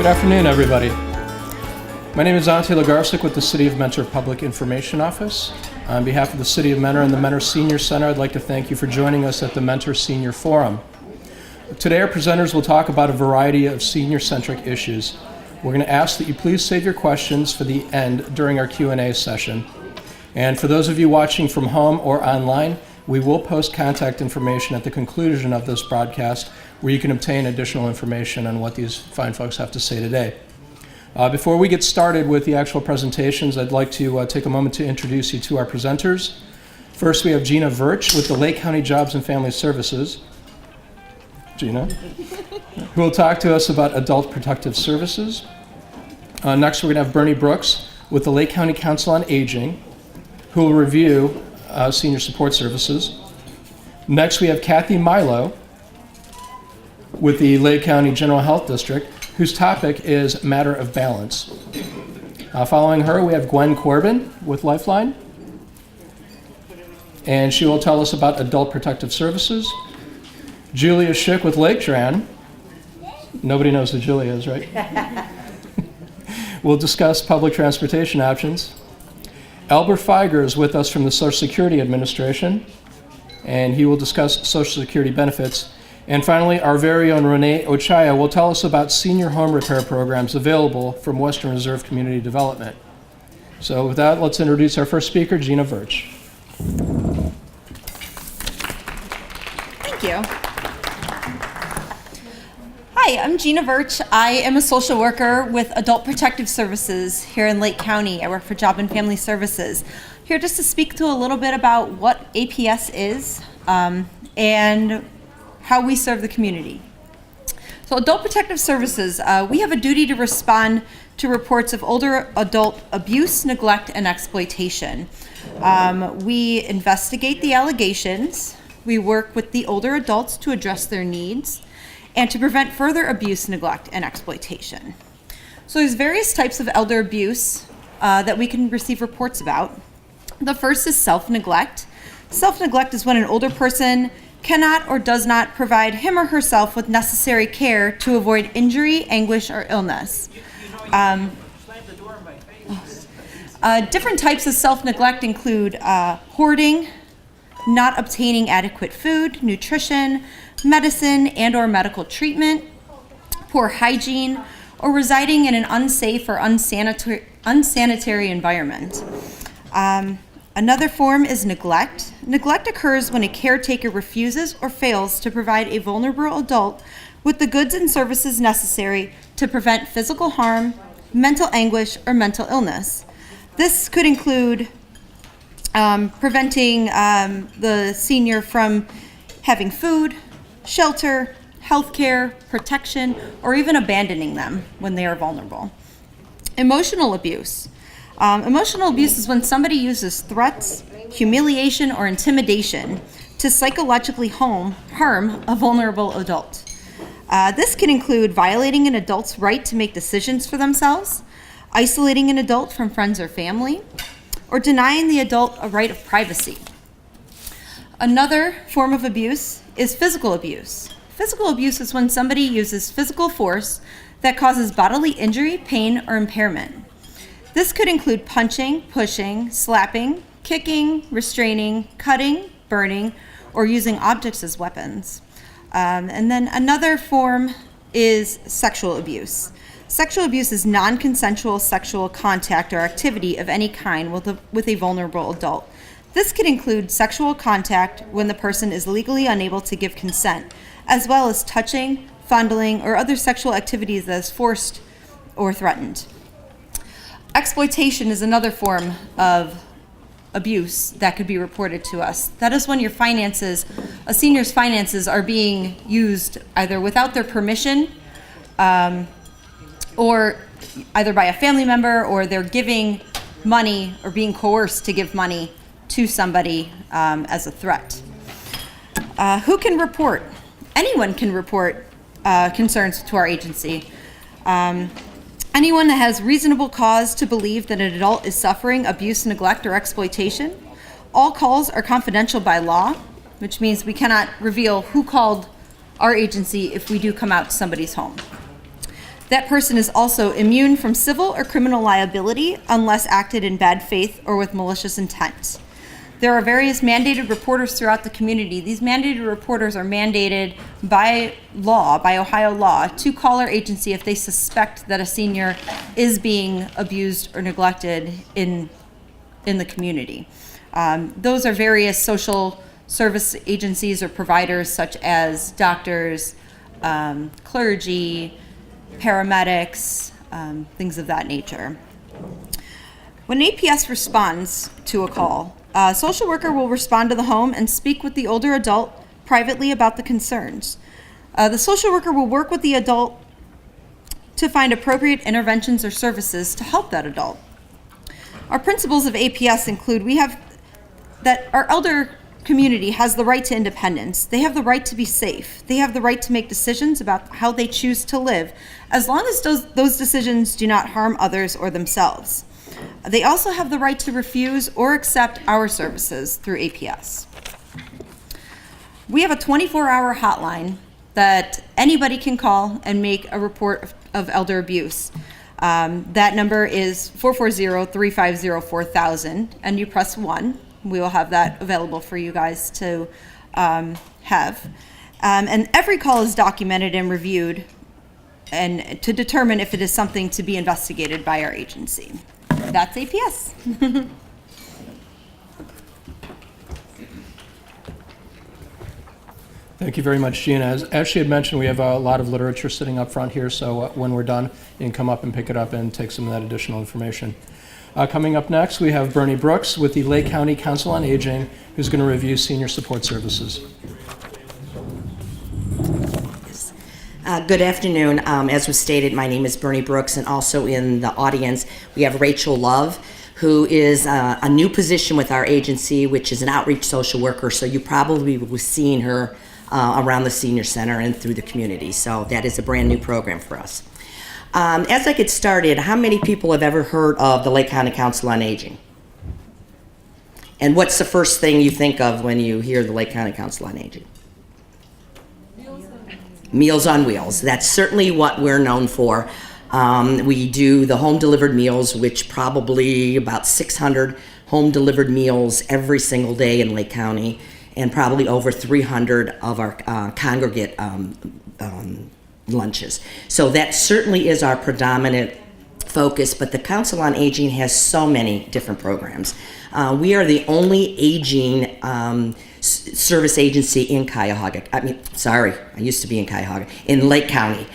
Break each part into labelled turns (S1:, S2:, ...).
S1: Good afternoon, everybody. My name is Ante Legarczyk with the City of Mentor Public Information Office. On behalf of the City of Mentor and the Mentor Senior Center, I'd like to thank you for joining us at the Mentor Senior Forum. Today, our presenters will talk about a variety of senior-centric issues. We're going to ask that you please save your questions for the end during our Q&A session. And for those of you watching from home or online, we will post contact information at the conclusion of this broadcast where you can obtain additional information on what these fine folks have to say today. Before we get started with the actual presentations, I'd like to take a moment to introduce you to our presenters. First, we have Gina Verch with the Lake County Jobs and Family Services. Gina, who will talk to us about Adult Protective Services. Next, we're going to have Bernie Brooks with the Lake County Council on Aging, who will review Senior Support Services. Next, we have Kathy Milo with the Lake County General Health District, whose topic is Matter of Balance. Following her, we have Gwen Corbin with Lifeline, and she will tell us about Adult Protective Services. Julia Schick with Lake Tran. Nobody knows who Julia is, right? We'll discuss public transportation options. Albert Feiger is with us from the Social Security Administration, and he will discuss Social Security benefits. And finally, our very own Renee Ochaya will tell us about senior home repair programs available from Western Reserve Community Development. So with that, let's introduce our first speaker, Gina Verch.
S2: Thank you. Hi, I'm Gina Verch. I am a social worker with Adult Protective Services here in Lake County. I work for Job and Family Services. Here just to speak to a little bit about what APS is and how we serve the community. So Adult Protective Services, we have a duty to respond to reports of older adult abuse, neglect, and exploitation. We investigate the allegations. We work with the older adults to address their needs and to prevent further abuse, neglect, and exploitation. So there's various types of elder abuse that we can receive reports about. The first is self-neglect. Self-neglect is when an older person cannot or does not provide him or herself with necessary care to avoid injury, anguish, or illness. Different types of self-neglect include hoarding, not obtaining adequate food, nutrition, medicine, and or medical treatment, poor hygiene, or residing in an unsafe or unsanitary environment. Another form is neglect. Neglect occurs when a caretaker refuses or fails to provide a vulnerable adult with the goods and services necessary to prevent physical harm, mental anguish, or mental illness. This could include preventing the senior from having food, shelter, health care, protection, or even abandoning them when they are vulnerable. Emotional abuse. Emotional abuse is when somebody uses threats, humiliation, or intimidation to psychologically harm a vulnerable adult. This can include violating an adult's right to make decisions for themselves, isolating an adult from friends or family, or denying the adult a right of privacy. Another form of abuse is physical abuse. Physical abuse is when somebody uses physical force that causes bodily injury, pain, or impairment. This could include punching, pushing, slapping, kicking, restraining, cutting, burning, or using objects as weapons. And then another form is sexual abuse. Sexual abuse is non-consensual sexual contact or activity of any kind with a vulnerable adult. This could include sexual contact when the person is legally unable to give consent, as well as touching, fondling, or other sexual activities that is forced or threatened. Exploitation is another form of abuse that could be reported to us. That is when a senior's finances are being used either without their permission or either by a family member, or they're giving money or being coerced to give money to somebody as a threat. Who can report? Anyone can report concerns to our agency. Anyone that has reasonable cause to believe that an adult is suffering abuse, neglect, or exploitation. All calls are confidential by law, which means we cannot reveal who called our agency if we do come out to somebody's home. That person is also immune from civil or criminal liability unless acted in bad faith or with malicious intent. There are various mandated reporters throughout the community. These mandated reporters are mandated by law, by Ohio law, to call our agency if they suspect that a senior is being abused or neglected in the community. Those are various social service agencies or providers such as doctors, clergy, paramedics, things of that nature. When APS responds to a call, a social worker will respond to the home and speak with the older adult privately about the concerns. The social worker will work with the adult to find appropriate interventions or services to help that adult. Our principles of APS include that our elder community has the right to independence. They have the right to be safe. They have the right to make decisions about how they choose to live, as long as those decisions do not harm others or themselves. They also have the right to refuse or accept our services through APS. We have a 24-hour hotline that anybody can call and make a report of elder abuse. That number is 440-350-4000, and you press 1. We will have that available for you guys to have. And every call is documented and reviewed and to determine if it is something to be investigated by our agency. That's APS.
S1: Thank you very much, Gina. As she had mentioned, we have a lot of literature sitting up front here, so when we're done, you can come up and pick it up and take some of that additional information. Coming up next, we have Bernie Brooks with the Lake County Council on Aging, who's going to review senior support services.
S3: Good afternoon. As was stated, my name is Bernie Brooks, and also in the audience, we have Rachel Love, who is a new position with our agency, which is an outreach social worker, so you probably will be seeing her around the senior center and through the community. So that is a brand new program for us. As I get started, how many people have ever heard of the Lake County Council on Aging? And what's the first thing you think of when you hear the Lake County Council on Aging? Meals on Wheels. That's certainly what we're known for. We do the home-delivered meals, which probably about 600 home-delivered meals every single day in Lake County, and probably over 300 of our congregate lunches. So that certainly is our predominant focus, but the Council on Aging has so many different programs. We are the only aging service agency in Cuyahoga. I used to be in Cuyahoga, in Lake County.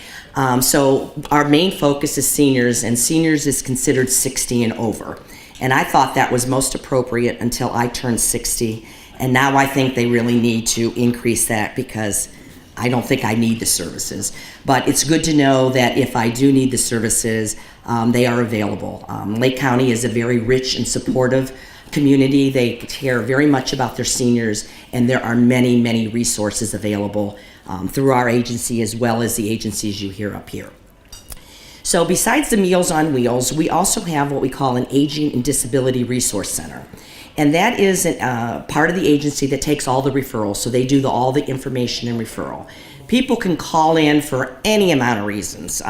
S3: So our main focus is seniors, and seniors is considered 60 and over. And I thought that was most appropriate until I turned 60, and now I think they really need to increase that because I don't think I need the services. But it's good to know that if I do need the services, they are available. Lake County is a very rich and supportive community. They care very much about their seniors, and there are many, many resources available through our agency as well as the agencies you hear up here. So besides the Meals on Wheels, we also have what we call an Aging and Disability Resource Center. And that is part of the agency that takes all the referrals. So they do all the information and referral. People can call in for any amount of reasons.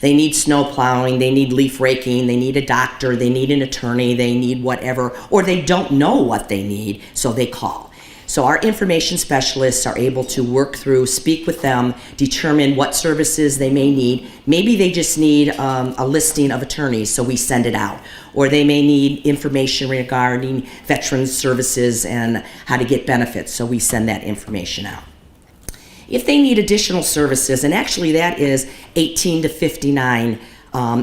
S3: They need snow plowing, they need leaf raking, they need a doctor, they need an attorney, they need whatever, or they don't know what they need, so they call. So our information specialists are able to work through, speak with them, determine what services they may need. Maybe they just need a listing of attorneys, so we send it out. Or they may need information regarding veterans services and how to get benefits, so we send that information out. If they need additional services, and actually that is 18 to 59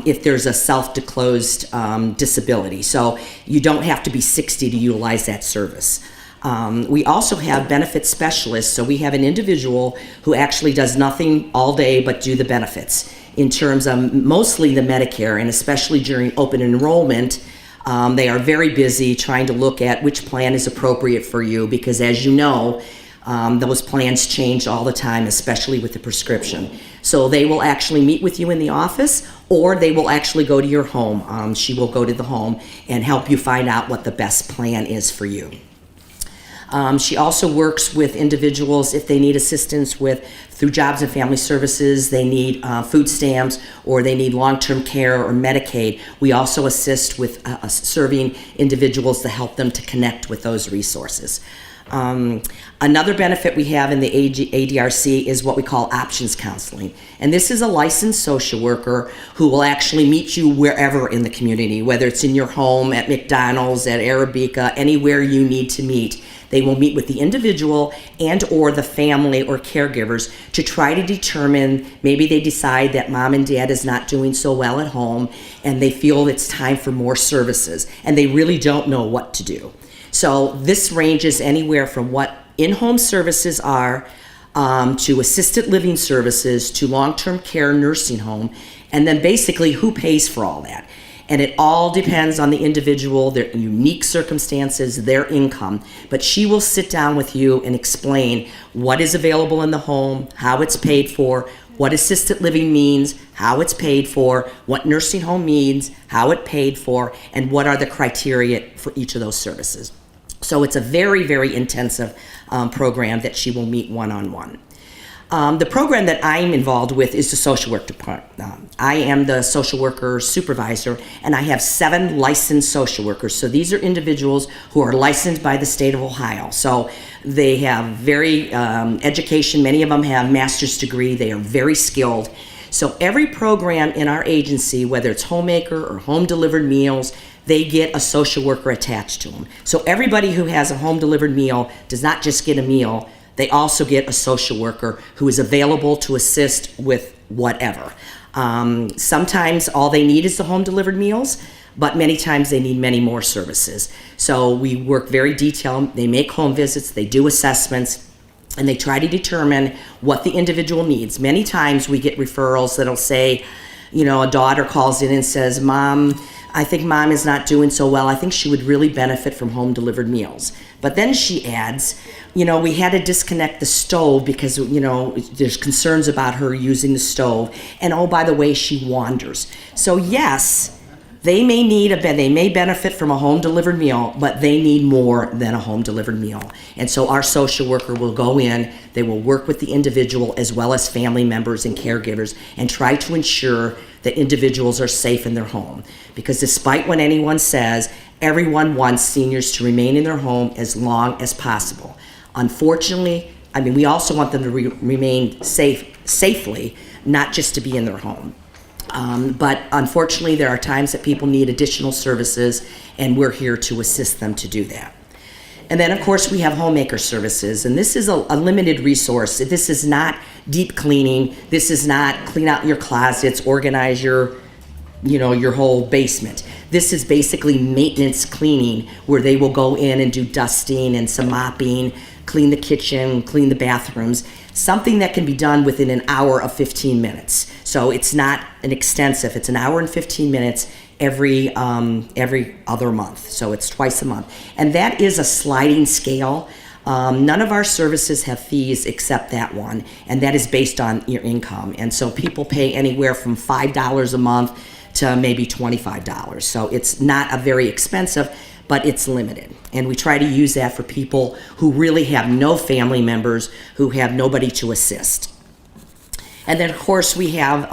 S3: if there's a self-disclosed disability. So you don't have to be 60 to utilize that service. We also have benefit specialists, so we have an individual who actually does nothing all day but do the benefits in terms of mostly the Medicare, and especially during open enrollment. They are very busy trying to look at which plan is appropriate for you because, as you know, those plans change all the time, especially with the prescription. So they will actually meet with you in the office, or they will actually go to your home. She will go to the home and help you find out what the best plan is for you. She also works with individuals if they need assistance with through Jobs and Family Services, they need food stamps, or they need long-term care or Medicaid. We also assist with serving individuals to help them to connect with those resources. Another benefit we have in the ADRC is what we call options counseling. And this is a licensed social worker who will actually meet you wherever in the community, whether it's in your home, at McDonald's, at Arabica, anywhere you need to meet. They will meet with the individual and or the family or caregivers to try to determine, maybe they decide that mom and dad is not doing so well at home and they feel it's time for more services and they really don't know what to do. So this ranges anywhere from what in-home services are to assisted living services to long-term care nursing home, and then basically who pays for all that. And it all depends on the individual, their unique circumstances, their income. But she will sit down with you and explain what is available in the home, how it's paid for, what assisted living means, how it's paid for, what nursing home means, how it's paid for, and what are the criteria for each of those services. So it's a very, very intensive program that she will meet one-on-one. The program that I'm involved with is the social work department. I am the social worker supervisor, and I have 7 licensed social workers. So these are individuals who are licensed by the state of Ohio. So they have very education. Many of them have master's degree. They are very skilled. So every program in our agency, whether it's homemaker or home delivered meals, they get a social worker attached to them. So everybody who has a home delivered meal does not just get a meal, they also get a social worker who is available to assist with whatever. Sometimes all they need is the home delivered meals, but many times they need many more services. So we work very detailed. They make home visits, they do assessments, and they try to determine what the individual needs. Many times we get referrals that'll say, you know, a daughter calls in and says, "Mom, I think mom is not doing so well. I think she would really benefit from home delivered meals." But then she adds, you know, we had to disconnect the stove because, you know, there's concerns about her using the stove. And oh, by the way, she wanders. So yes, they may need they may benefit from a home delivered meal, but they need more than a home delivered meal. And so our social worker will go in, they will work with the individual as well as family members and caregivers and try to ensure that individuals are safe in their home. Because despite what anyone says, everyone wants seniors to remain in their home as long as possible. Unfortunately, I mean, we also want them to remain safely, not just to be in their home. But unfortunately, there are times that people need additional services, and we're here to assist them to do that. And then, of course, we have homemaker services, and this is a limited resource. This is not deep cleaning. This is not clean out your closets, organize your whole basement. This is basically maintenance cleaning, where they will go in and do dusting and some mopping, clean the kitchen, clean the bathrooms, something that can be done within an hour of 15 minutes. So it's not an extensive, it's an hour and 15 minutes every other month. So it's twice a month. And that is a sliding scale. None of our services have fees except that one, and that is based on your income. And so people pay anywhere from $5 a month to maybe $25. So it's not a very expensive, but it's limited. And we try to use that for people who really have no family members, who have nobody to assist. And then, of course, we have,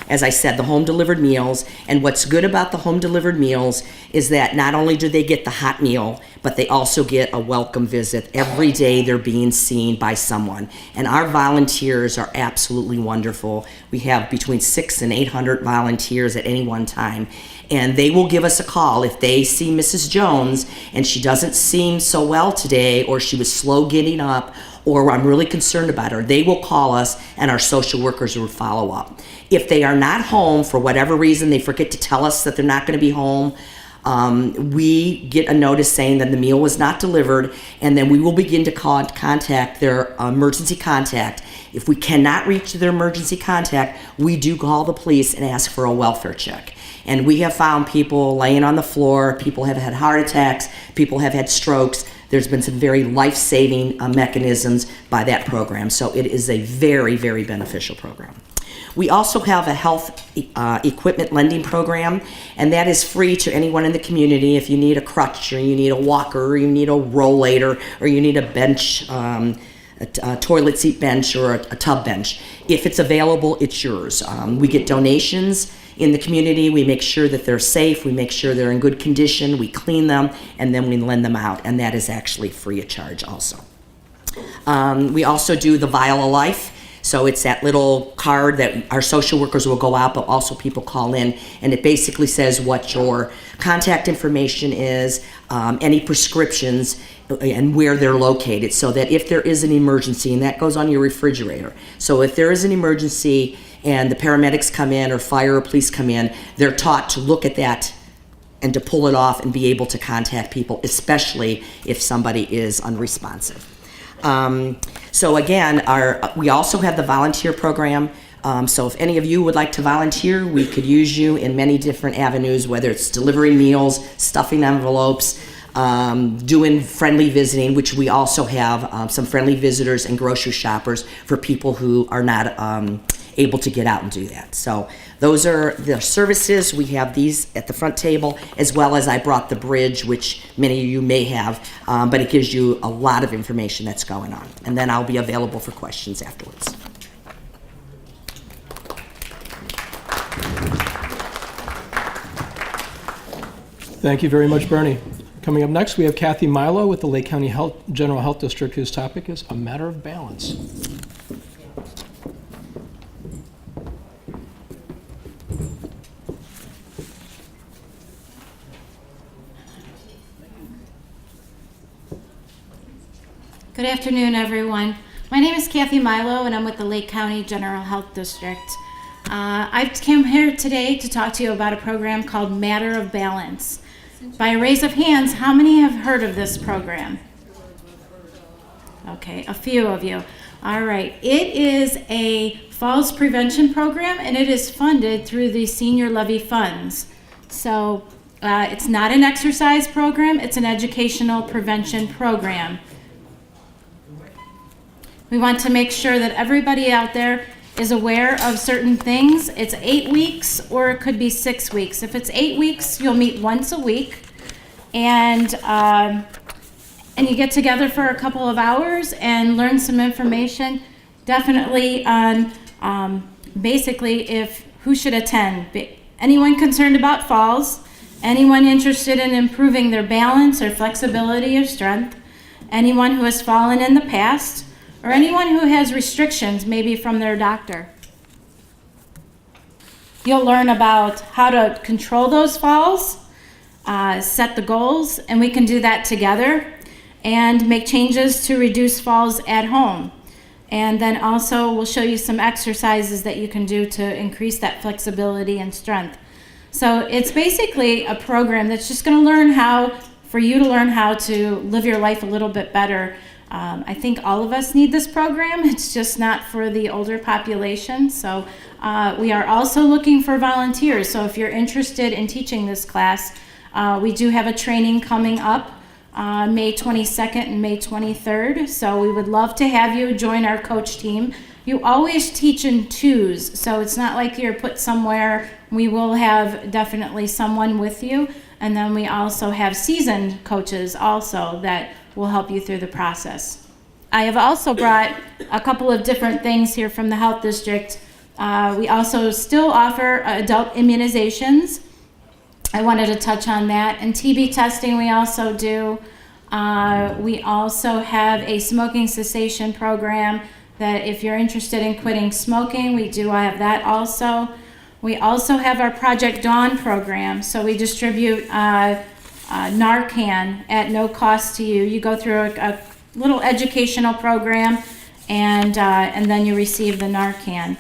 S3: as I said, the home delivered meals. And what's good about the home delivered meals is that not only do they get the hot meal, but they also get a welcome visit. Every day they're being seen by someone. And our volunteers are absolutely wonderful. We have between 600 and 800 volunteers at any one time. And they will give us a call if they see Mrs. Jones and she doesn't seem so well today, or she was slow getting up, or I'm really concerned about her. They will call us and our social workers will follow up. If they are not home for whatever reason, they forget to tell us that they're not going to be home, we get a notice saying that the meal was not delivered, and then we will begin to contact their emergency contact. If we cannot reach their emergency contact, we do call the police and ask for a welfare check. And we have found people laying on the floor, people have had heart attacks, people have had strokes. There's been some very life-saving mechanisms by that program. So it is a very, very beneficial program. We also have a health equipment lending program, and that is free to anyone in the community. If you need a crutch, or you need a walker, or you need a rollator, or you need a bench, a toilet seat bench, or a tub bench, if it's available, it's yours. We get donations in the community. We make sure that they're safe. We make sure they're in good condition. We clean them, and then we lend them out, and that is actually free of charge also. We also do the Vial of Life. So it's that little card that our social workers will go out, but also people call in, and it basically says what your contact information is, any prescriptions, and where they're located, so that if there is an emergency, and that goes on your refrigerator. So if there is an emergency and the paramedics come in, or fire or police come in, they're taught to look at that and to pull it off and be able to contact people, especially if somebody is unresponsive. So again, we also have the volunteer program. So if any of you would like to volunteer, we could use you in many different avenues, whether it's delivering meals, stuffing envelopes, doing friendly visiting, which we also have some friendly visitors and grocery shoppers for people who are not able to get out and do that. So those are the services. We have these at the front table, as well as I brought the bridge, which many of you may have, but it gives you a lot of information that's going on. And then I'll be available for questions afterwards.
S1: Thank you very much, Bernie. Coming up next, we have Kathy Milo with the Lake County General Health District, whose topic is a matter of balance.
S4: Good afternoon, everyone. My name is Kathy Milo, and I'm with the Lake County General Health District. I've come here today to talk to you about a program called Matter of Balance. By a raise of hands, how many have heard of this program? Okay, a few of you. All right. It is a falls prevention program, and it is funded through the Senior Levy funds. So it's not an exercise program, it's an educational prevention program. We want to make sure that everybody out there is aware of certain things. It's 8 weeks, or it could be 6 weeks. If it's 8 weeks, you'll meet once a week, and you get together for a couple of hours and learn some information, definitely on basically who should attend. Anyone concerned about falls, anyone interested in improving their balance or flexibility or strength, anyone who has fallen in the past, or anyone who has restrictions, maybe from their doctor. You'll learn about how to control those falls, set the goals, and we can do that together, and make changes to reduce falls at home. And then also we'll show you some exercises that you can do to increase that flexibility and strength. So it's basically a program that's just going to learn for you to learn how to live your life a little bit better. I think all of us need this program. It's just not for the older population. So we are also looking for volunteers. So if you're interested in teaching this class, we do have a training coming up May 22nd and May 23rd. So we would love to have you join our coach team. You always teach in twos, so it's not like you're put somewhere. We will have definitely someone with you. And then we also have seasoned coaches also that will help you through the process. I have also brought a couple of different things here from the health district. We also still offer adult immunizations. I wanted to touch on that. And TB testing we also do. We also have a smoking cessation program that if you're interested in quitting smoking, we do have that also. We also have our Project Dawn program. So we distribute Narcan at no cost to you. You go through a little educational program, and then you receive the Narcan.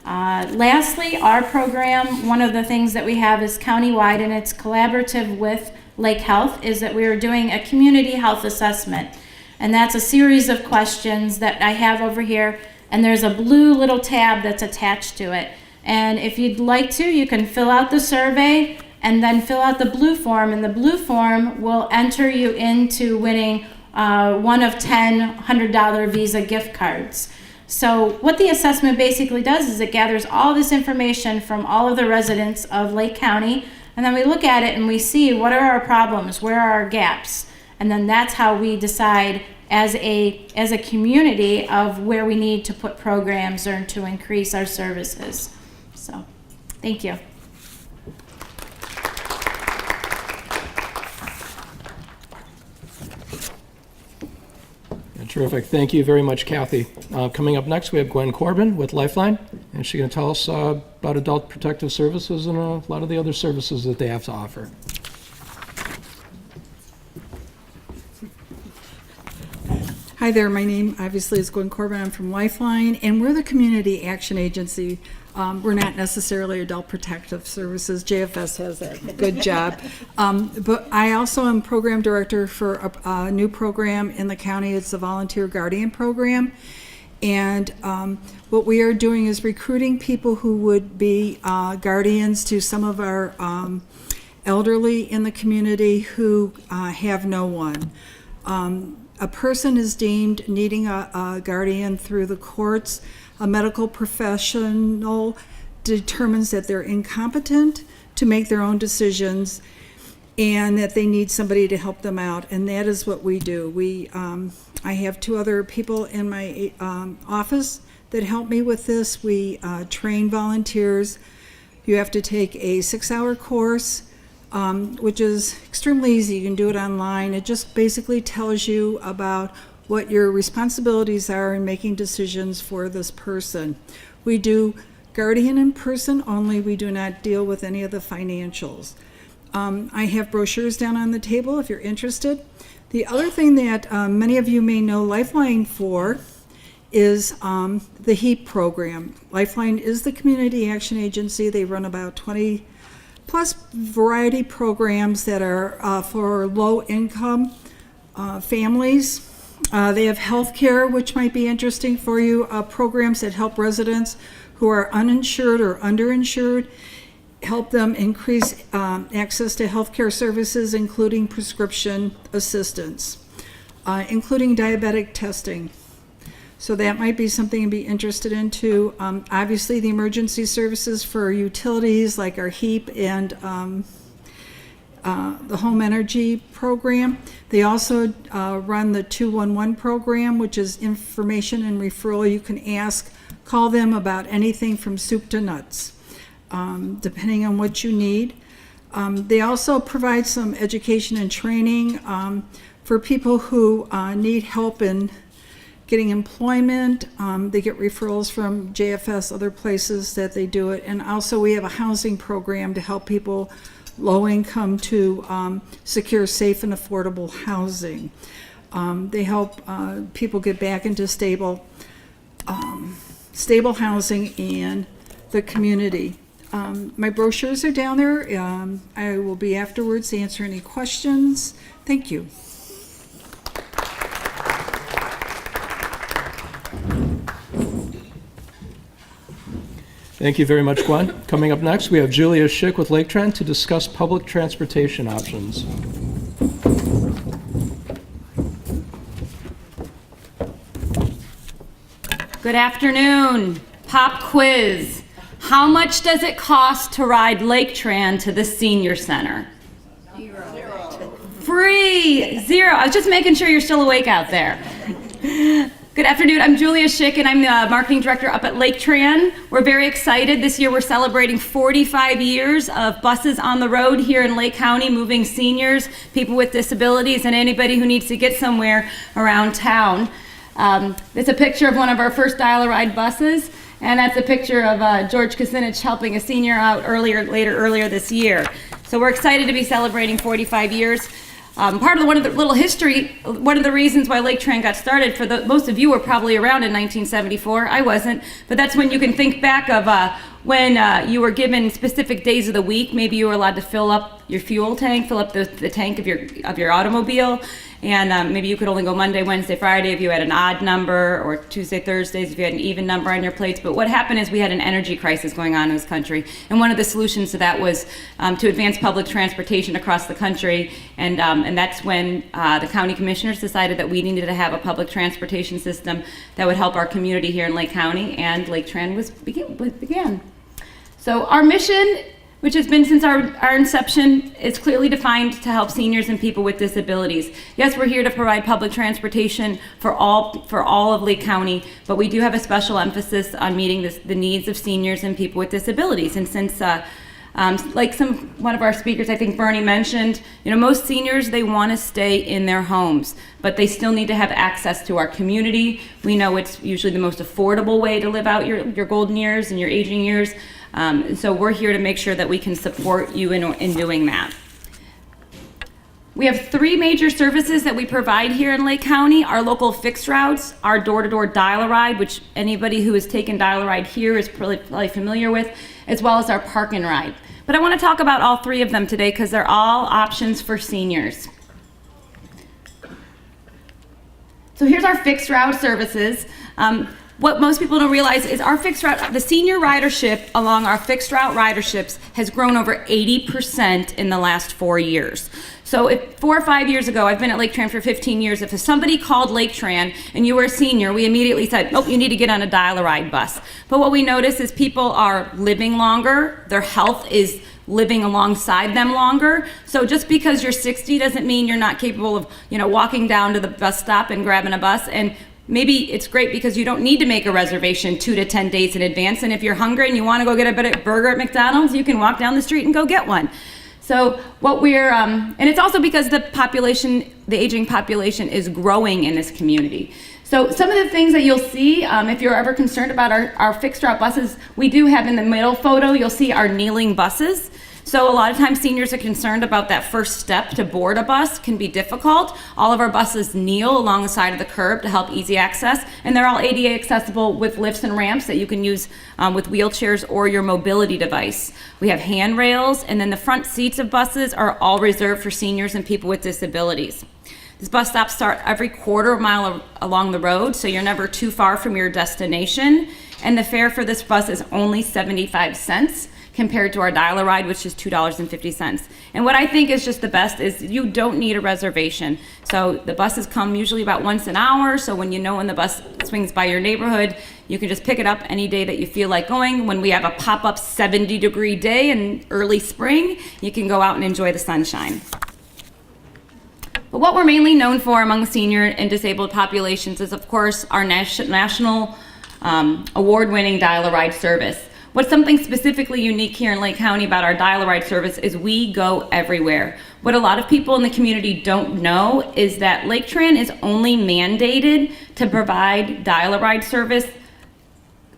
S4: Lastly, our program, one of the things that we have is countywide, and it's collaborative with Lake Health, is that we are doing a community health assessment. And that's a series of questions that I have over here, and there's a blue little tab that's attached to it. And if you'd like to, you can fill out the survey and then fill out the blue form, and the blue form will enter you into winning one of 10 $100 Visa gift cards. So what the assessment basically does is it gathers all this information from all of the residents of Lake County, and then we look at it and we see what are our problems, where are our gaps, and then that's how we decide as a community of where we need to put programs or to increase our services. So, thank you.
S1: Terrific. Thank you very much, Kathy. Coming up next, we have Gwen Corbin with Lifeline, and she's going to tell us about adult protective services and a lot of the other services that they have to offer.
S5: Hi there, my name obviously is Gwen Corbin. I'm from Lifeline, and we're the community action agency. We're not necessarily adult protective services. JFS has that good job. But I also am program director for a new program in the county. It's the Volunteer Guardian Program. And what we are doing is recruiting people who would be guardians to some of our elderly in the community who have no one. A person is deemed needing a guardian through the courts. A medical professional determines that they're incompetent to make their own decisions and that they need somebody to help them out, and that is what we do. I have 2 other people in my office that help me with this. We train volunteers. You have to take a 6-hour course, which is extremely easy. You can do it online. It just basically tells you about what your responsibilities are in making decisions for this person. We do guardian in person only. We do not deal with any of the financials. I have brochures down on the table if you're interested. The other thing that many of you may know Lifeline for is the HEAP program. Lifeline is the community action agency. They run about 20 plus variety programs that are for low income families. They have health care, which might be interesting for you, programs that help residents who are uninsured or underinsured, help them increase access to health care services, including prescription assistance, including diabetic testing. So that might be something to be interested in too. Obviously, the emergency services for utilities like our HEAP and the home energy program. They also run the 211 program, which is information and referral. You can call them about anything from soup to nuts, depending on what you need. They also provide some education and training for people who need help in getting employment. They get referrals from JFS, other places that they do it. And also we have a housing program to help people low income to secure safe and affordable housing. They help people get back into stable housing in the community. My brochures are down there. I will be afterwards to answer any questions. Thank you.
S1: Thank you very much, Gwen. Coming up next, we have Julia Schick with Lake Trent to discuss public transportation options.
S6: Good afternoon. Pop quiz. How much does it cost to ride Lake Tran to the senior center? Zero. Free. Zero. I was just making sure you're still awake out there. Good afternoon. I'm Julia Schick, and I'm the marketing director up at Lake Tran. We're very excited. This year we're celebrating 45 years of buses on the road here in Lake County, moving seniors, people with disabilities, and anybody who needs to get somewhere around town. It's a picture of one of our first Dial-A-Ride buses, and that's a picture of George Kucinich helping a senior out earlier this year. So we're excited to be celebrating 45 years. One of the reasons why Lake Tran got started, most of you were probably around in 1974. I wasn't, but that's when you can think back of when you were given specific days of the week. Maybe you were allowed to fill up your fuel tank, fill up the tank of your automobile, and maybe you could only go Monday, Wednesday, Friday if you had an odd number, or Tuesday, Thursdays if you had an even number on your plates. But what happened is we had an energy crisis going on in this country, and one of the solutions to that was to advance public transportation across the country, and that's when the county commissioners decided that we needed to have a public transportation system that would help our community here in Lake County, and Lake Tran began. So our mission, which has been since our inception, is clearly defined to help seniors and people with disabilities. Yes, we're here to provide public transportation for all of Lake County, but we do have a special emphasis on meeting the needs of seniors and people with disabilities. And since like one of our speakers, I think Bernie mentioned, most seniors, they want to stay in their homes, but they still need to have access to our community. We know it's usually the most affordable way to live out your golden years and your aging years. So we're here to make sure that we can support you in doing that. We have 3 major services that we provide here in Lake County: our local fixed routes, our door-to-door Dial-A-Ride, which anybody who has taken Dial-A-Ride here is probably familiar with, as well as our Park and Ride. But I want to talk about all 3 of them today because they're all options for seniors. So here's our fixed route services. What most people don't realize is our fixed route, the senior ridership along our fixed route riderships has grown over 80% in the last 4 years. So 4 or 5 years ago, I've been at Lake Tran for 15 years, if somebody called Lake Tran and you were a senior, we immediately said, oh, you need to get on a Dial-A-Ride bus. But what we notice is people are living longer, their health is living alongside them longer. So just because you're 60 doesn't mean you're not capable of, walking down to the bus stop and grabbing a bus. And maybe it's great because you don't need to make a reservation 2 to 10 days in advance. And if you're hungry and you want to go get a burger at McDonald's, you can walk down the street and go get one. So what we're, and it's also because the aging population is growing in this community. So some of the things that you'll see, if you're ever concerned about our fixed route buses, we do have in the middle photo, you'll see our kneeling buses. So a lot of times seniors are concerned about that first step to board a bus can be difficult. All of our buses kneel along the side of the curb to help easy access, and they're all ADA accessible with lifts and ramps that you can use with wheelchairs or your mobility device. We have handrails, and then the front seats of buses are all reserved for seniors and people with disabilities. These bus stops start every quarter mile along the road, so you're never too far from your destination, and the fare for this bus is only 75 cents. Compared to our Dial-A-Ride, which is $2.50. And what I think is just the best is you don't need a reservation. So the buses come usually about once an hour, so when when the bus swings by your neighborhood, you can just pick it up any day that you feel like going. When we have a pop-up 70-degree day in early spring, you can go out and enjoy the sunshine. But what we're mainly known for among senior and disabled populations is, of course, our national award-winning Dial-A-Ride service. What's something specifically unique here in Lake County about our Dial-A-Ride service is we go everywhere. What a lot of people in the community don't know is that Lake Tran is only mandated to provide Dial-A-Ride service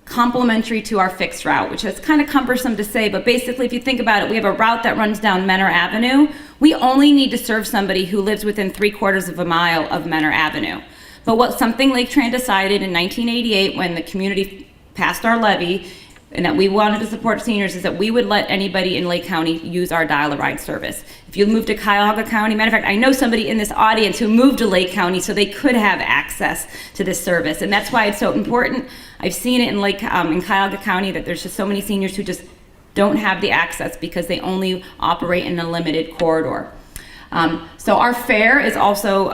S6: complementary to our fixed route, which is kind of cumbersome to say, but basically if you think about it, we have a route that runs down Menor Avenue. We only need to serve somebody who lives within 3/4 of a mile of Menor Avenue. But something Lake Tran decided in 1988 when the community passed our levy and that we wanted to support seniors is that we would let anybody in Lake County use our Dial-A-Ride service. If you move to Cuyahoga County, matter of fact, I know somebody in this audience who moved to Lake County so they could have access to this service, and that's why it's so important. I've seen it in Cuyahoga County that there's just so many seniors who just don't have the access because they only operate in a limited corridor. So our fare is also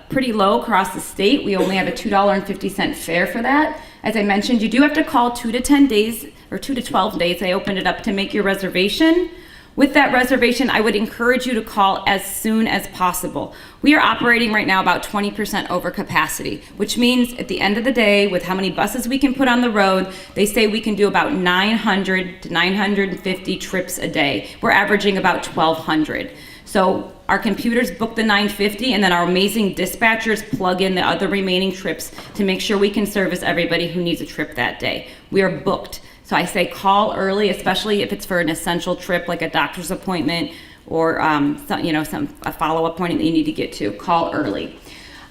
S6: pretty low across the state. We only have a $2.50 fare for that. As I mentioned, you do have to call 2 to 10 days or 2 to 12 days. I opened it up to make your reservation. With that reservation, I would encourage you to call as soon as possible. We are operating right now about 20% over capacity, which means at the end of the day, with how many buses we can put on the road, they say we can do about 900 to 950 trips a day. We're averaging about 1,200. So our computers book the 950, and then our amazing dispatchers plug in the other remaining trips to make sure we can service everybody who needs a trip that day. We are booked. So I say call early, especially if it's for an essential trip like a doctor's appointment or a follow-up appointment that you need to get to. Call early.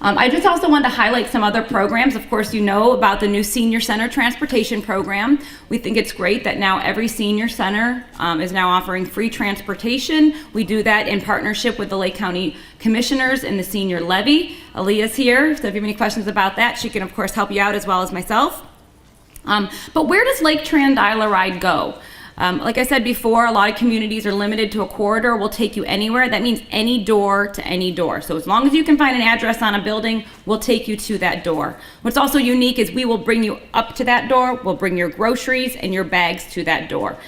S6: I just also wanted to highlight some other programs. Of course, you know about the new Senior Center Transportation Program. We think it's great that now every senior center is now offering free transportation. We do that in partnership with the Lake County Commissioners and the Senior Levy. Aaliyah's here, so if you have any questions about that, she can of course help you out as well as myself. But where does Lake Tran Dial-A-Ride go? Like I said before, a lot of communities are limited to a corridor. We'll take you anywhere. That means any door to any door. So as long as you can find an address on a building, we'll take you to that door. What's also unique is we will bring you up to that door. We'll bring your groceries and your bags to that door.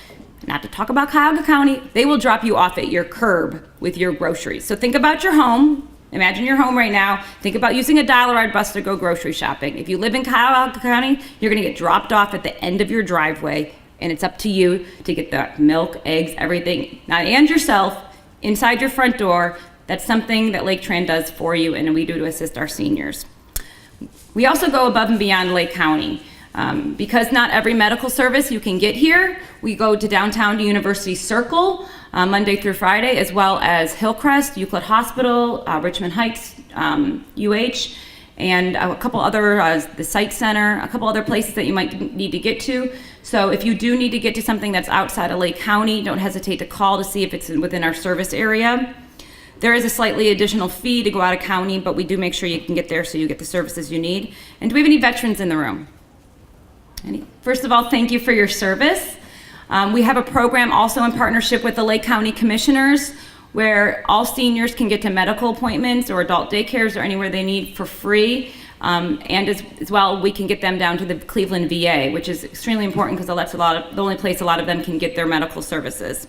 S6: Not to talk about Cuyahoga County, they will drop you off at your curb with your groceries. So think about your home. Imagine your home right now. Think about using a Dial-A-Ride bus to go grocery shopping. If you live in Cuyahoga County, you're gonna get dropped off at the end of your driveway, and it's up to you to get the milk, eggs, everything, and yourself inside your front door. That's something that Lake Tran does for you, and we do to assist our seniors. We also go above and beyond Lake County. Because not every medical service you can get here, we go to downtown to University Circle Monday through Friday, as well as Hillcrest, Euclid Hospital, Richmond Heights, UH, and a couple other, the Site Center, a couple other places that you might need to get to. So if you do need to get to something that's outside of Lake County, don't hesitate to call to see if it's within our service area. There is a slightly additional fee to go out of county, but we do make sure you can get there so you get the services you need. And do we have any veterans in the room? First of all, thank you for your service. We have a program also in partnership with the Lake County Commissioners where all seniors can get to medical appointments or adult daycares or anywhere they need for free. And as well, we can get them down to the Cleveland VA, which is extremely important because that's the only place a lot of them can get their medical services.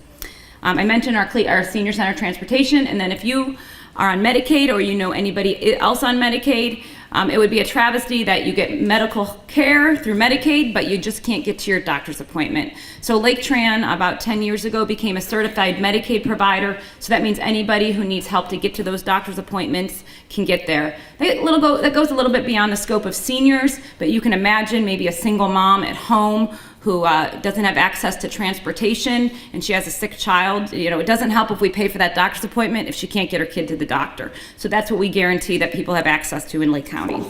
S6: I mentioned our senior center transportation, and then if you are on Medicaid or you know anybody else on Medicaid, it would be a travesty that you get medical care through Medicaid, but you just can't get to your doctor's appointment. So Lake Tran, about 10 years ago, became a certified Medicaid provider. So that means anybody who needs help to get to those doctor's appointments can get there. That goes a little bit beyond the scope of seniors, but you can imagine maybe a single mom at home who doesn't have access to transportation and she has a sick child. You know, it doesn't help if we pay for that doctor's appointment if she can't get her kid to the doctor. So that's what we guarantee that people have access to in Lake County.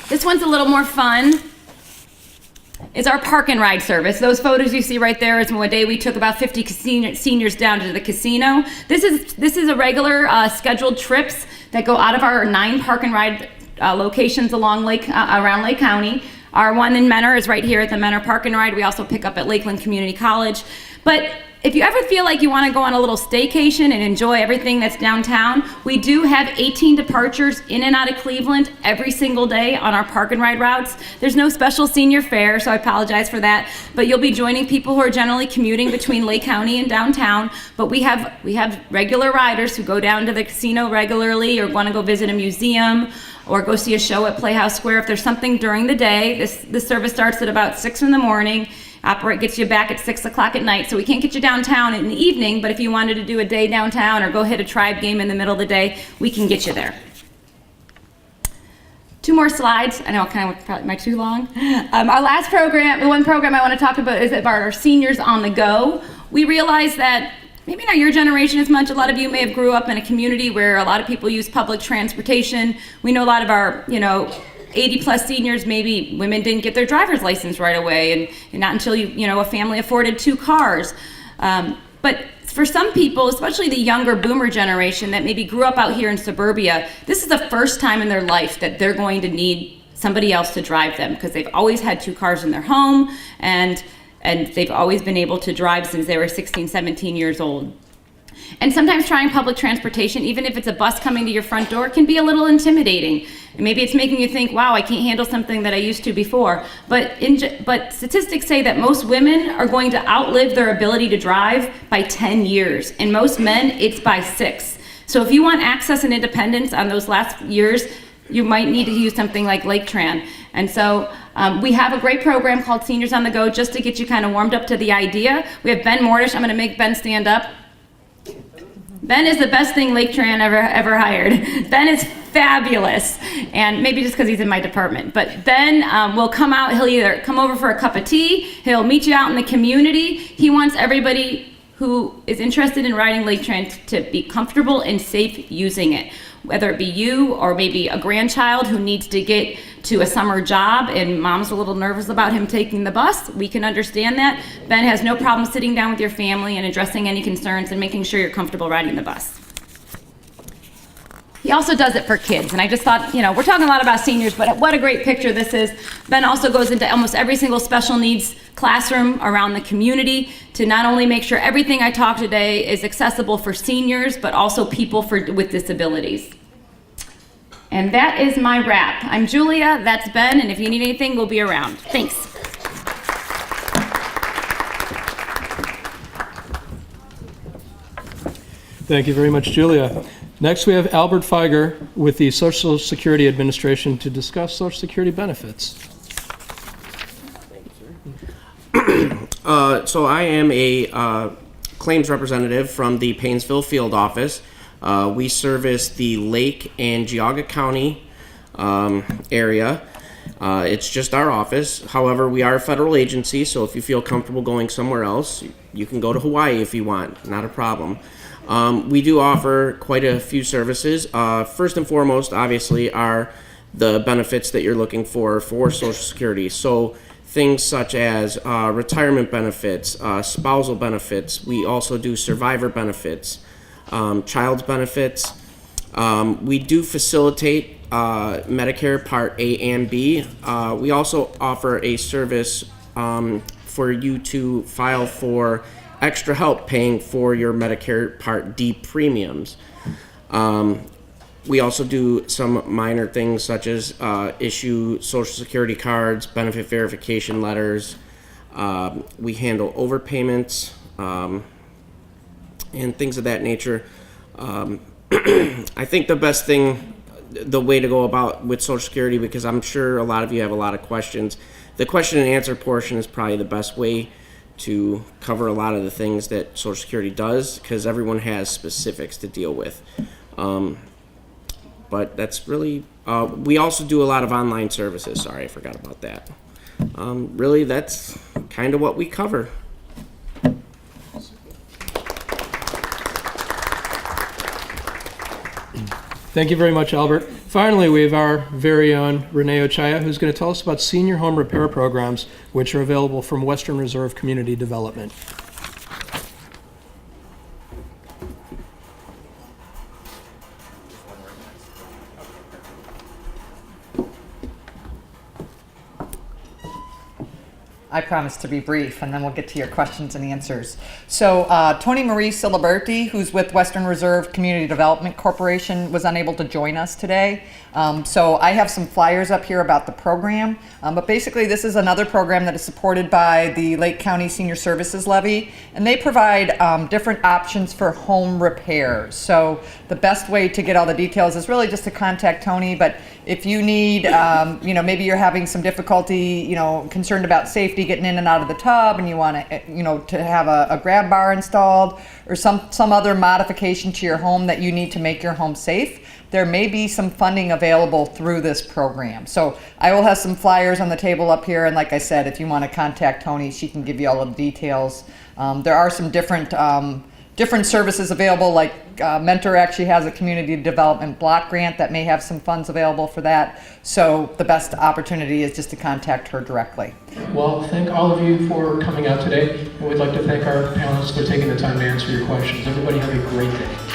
S6: This one's a little more fun. It's our park and ride service. Those photos you see right there is one day we took about 50 seniors down to the casino. This is a regular scheduled trips that go out of our 9 park and ride locations around Lake County. Our one in Mentor is right here at the Mentor Park and Ride. We also pick up at Lakeland Community College. But if you ever feel like you want to go on a little staycation and enjoy everything that's downtown, we do have 18 departures in and out of Cleveland every single day on our park and ride routes. There's no special senior fare, so I apologize for that. But you'll be joining people who are generally commuting between Lake County and downtown. But we have regular riders who go down to the casino regularly or want to go visit a museum or go see a show at Playhouse Square. If there's something during the day, this service starts at about 6 in the morning. Gets you back at 6 o'clock at night, so we can't get you downtown in the evening, but if you wanted to do a day downtown or go hit a tribe game in the middle of the day, we can get you there. 2 more slides. I know am I too long? Our last program, the one program I want to talk about is about our seniors on the go. We realize that maybe not your generation as much. A lot of you may have grew up in a community where a lot of people use public transportation. We know a lot of our, 80 plus seniors, maybe women didn't get their driver's license right away and not until a family afforded 2 cars. But for some people, especially the younger boomer generation that maybe grew up out here in suburbia, this is the first time in their life that they're going to need somebody else to drive them because they've always had 2 cars in their home and they've always been able to drive since they were 16, 17 years old. And sometimes trying public transportation, even if it's a bus coming to your front door, can be a little intimidating. And maybe it's making you think, wow, I can't handle something that I used to before. But statistics say that most women are going to outlive their ability to drive by 10 years. And most men, it's by 6. So if you want access and independence on those last years, you might need to use something like Lake Tran. And so we have a great program called Seniors on the Go just to get you kind of warmed up to the idea. We have Ben Mordish. I'm going to make Ben stand up. Ben is the best thing Lake Tran ever hired. Ben is fabulous, and maybe just because he's in my department. But Ben will come out. He'll either come over for a cup of tea. He'll meet you out in the community. He wants everybody who is interested in riding Lake Tran to be comfortable and safe using it. Whether it be you or maybe a grandchild who needs to get to a summer job and mom's a little nervous about him taking the bus, we can understand that. Ben has no problem sitting down with your family and addressing any concerns and making sure you're comfortable riding the bus. He also does it for kids, and I just thought, you know, we're talking a lot about seniors, but what a great picture this is. Ben also goes into almost every single special needs classroom around the community to not only make sure everything I talk today is accessible for seniors, but also people with disabilities. And that is my wrap. I'm Julia, that's Ben, and if you need anything, we'll be around. Thanks.
S1: Thank you very much, Julia. Next, we have Albert Feiger with the Social Security Administration to discuss Social Security benefits.
S7: So I am a claims representative from the Paynesville field office. We service the Lake and Geauga County area. It's just our office. However, we are a federal agency, so if you feel comfortable going somewhere else, you can go to Hawaii if you want, not a problem. We do offer quite a few services. First and foremost, obviously, are the benefits that you're looking for Social Security. So things such as retirement benefits, spousal benefits. We also do survivor benefits, child's benefits. We do facilitate Medicare Part A and B. We also offer a service for you to file for extra help paying for your Medicare Part D premiums. We also do some minor things such as issue Social Security cards, benefit verification letters. We handle overpayments and things of that nature. I think the best thing, the way to go about with Social Security, because I'm sure a lot of you have a lot of questions, the question and answer portion is probably the best way to cover a lot of the things that Social Security does, because everyone has specifics to deal with. But that's really, we also do a lot of online services. Sorry, I forgot about that. Really, that's kind of what we cover.
S1: Thank you very much, Albert. Finally, we have our very own Renee Ochaya, who's going to tell us about senior home repair programs, which are available from Western Reserve Community Development.
S8: I promise to be brief, and then we'll get to your questions and answers. So Tony Marie Siliberti, who's with Western Reserve Community Development Corporation, was unable to join us today. So I have some flyers up here about the program. But basically, this is another program that is supported by the Lake County Senior Services Levy, and they provide different options for home repairs. So the best way to get all the details is really just to contact Tony. But if you need, maybe you're having some difficulty, concerned about safety getting in and out of the tub, and you want to, to have a grab bar installed, or some other modification to your home that you need to make your home safe, there may be some funding available through this program. So I will have some flyers on the table up here, and like I said, if you want to contact Tony, she can give you all of the details. There are some different services available, like Mentor actually has a community development block grant that may have some funds available for that. So the best opportunity is just to contact her directly.
S1: Well, thank all of you for coming out today, and we'd like to thank our panelists for taking the time to answer your questions. Everybody have a great day.